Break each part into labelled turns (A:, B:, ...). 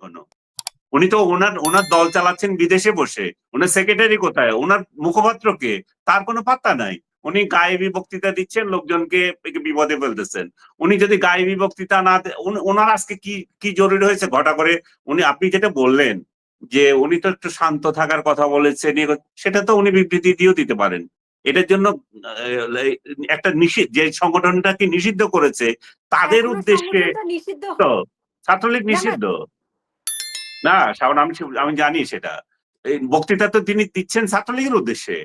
A: এখনো। উনি তো ওনার ওনার দল চালাচ্ছেন বিদেশে বসে। ওনার সেক্রেটারি কোথায়, ওনার মুখপাত্র কে, তার কোনো পাত্তা নাই। উনি গায়েবী বক্তৃতা দিচ্ছেন, লোকজনকে বিপদে ফেলতেছেন। উনি যদি গায়েবী বক্তৃতা না ওনার আজকে কি কি জরুরি হয়েছে ঘটা করে? উনি, আপনি যেটা বললেন যে উনি তো একটু শান্ত থাকার কথা বলেছেন, সেটা তো উনি বিবৃতি দিয়েও দিতে পারেন। এটার জন্য একটা নিষিদ্ধ, যে সংগঠনটাকে নিষিদ্ধ করেছে তাদের উদ্দেশ্যে
B: নিষিদ্ধ
A: তো ছাত্রলীগ
B: না,
A: নিষিদ্ধ না। শাওন, আমি জানি সেটা। এই বক্তৃতা তো তিনি দিচ্ছেন ছাত্রলীগের উদ্দেশ্যে,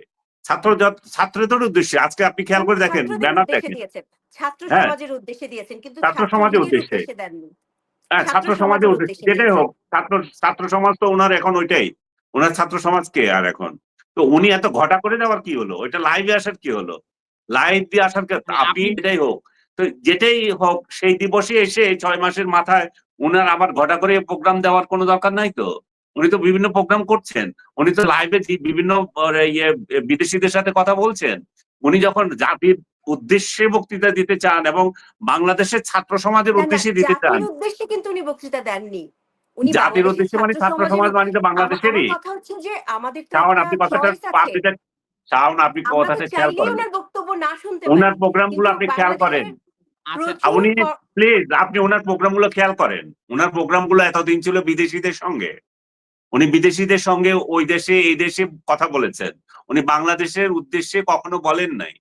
A: ছাত্রদের উদ্দেশ্যে। আজকে আপনি খেয়াল করে দেখেন, ব্যানার দেখেন।
B: ছাত্র
A: হ্যাঁ,
B: সমাজের উদ্দেশ্যে দিয়েছেন, কিন্তু
A: ছাত্র সমাজের উদ্দেশ্যে।
B: দেননি।
A: হ্যাঁ, ছাত্র সমাজের উদ্দেশ্যে, যেটাই হোক, ছাত্র সমাজ তো ওনার এখন ওইটাই, ওনার ছাত্র সমাজ কে আর এখন। তো উনি এত ঘটা করে যাওয়ার কি হলো? ওইটা লাইভে আসার কি হলো? লাইভ দিয়ে আসার আপনি এটাই হোক, তো যেটাই হোক, সেই দিবসে এসে 6 মাসের মাথায় উনার আবার ঘটা করে প্রোগ্রাম দেওয়ার কোনো দরকার নাই তো। উনি তো বিভিন্ন প্রোগ্রাম করছেন, উনি তো লাইভে বিভিন্ন বিদেশিদের সাথে কথা বলছেন। উনি যখন জাতির উদ্দেশ্যে বক্তৃতা দিতে চান এবং বাংলাদেশের ছাত্র সমাজের উদ্দেশ্যে দিতে চান।
B: জাতির উদ্দেশ্যে কিন্তু উনি বক্তৃতা দেননি। উনি
A: জাতির
B: বাংলাদেশের
A: উদ্দেশ্যে মানে ছাত্র সমাজ মানে তো
B: আমার
A: বাংলাদেশেরই।
B: কথা হচ্ছে যে আমাদের তো
A: শাওন,
B: একটা
A: আপনি কথাটা
B: চয়েস আছে।
A: শাওন, আপনি
B: আমরা তো
A: কথাটা খেয়াল
B: চাইলেই
A: করেন।
B: ওনার বক্তব্য না শুনতে
A: ওনার
B: পারি।
A: প্রোগ্রাম গুলো
B: কিন্তু
A: আপনি খেয়াল করেন।
B: বাংলাদেশের প্রচুর
A: উনি প্লিজ, আপনি ওনার প্রোগ্রাম গুলো খেয়াল করেন। ওনার প্রোগ্রাম গুলো এতদিন ছিল বিদেশিদের সঙ্গে। উনি বিদেশিদের সঙ্গে ওই দেশে এই দেশে কথা বলেছেন। উনি বাংলাদেশের উদ্দেশ্যে কখনো বলেন নাই।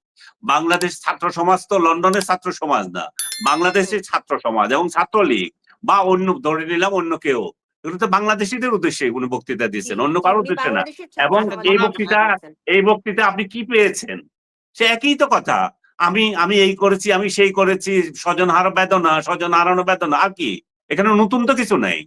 A: বাংলাদেশ ছাত্র সমাজ তো লন্ডনের ছাত্র সমাজ না, বাংলাদেশের ছাত্র সমাজ এবং ছাত্রলীগ বা অন্য, ধরে নিলাম অন্য কেউ, এগুলো তো বাংলাদেশিদের উদ্দেশ্যে উনি বক্তৃতা দিয়েছেন, অন্য কারোর উদ্দেশ্যে না। এবং এই বক্তৃতা আপনি কি পেয়েছেন? সে একই তো কথা। আমি আমি এই করেছি, আমি সেই করেছি, স্বজন হারানো বেদনা, আর কি? এখানে নতুন তো কিছু নাই।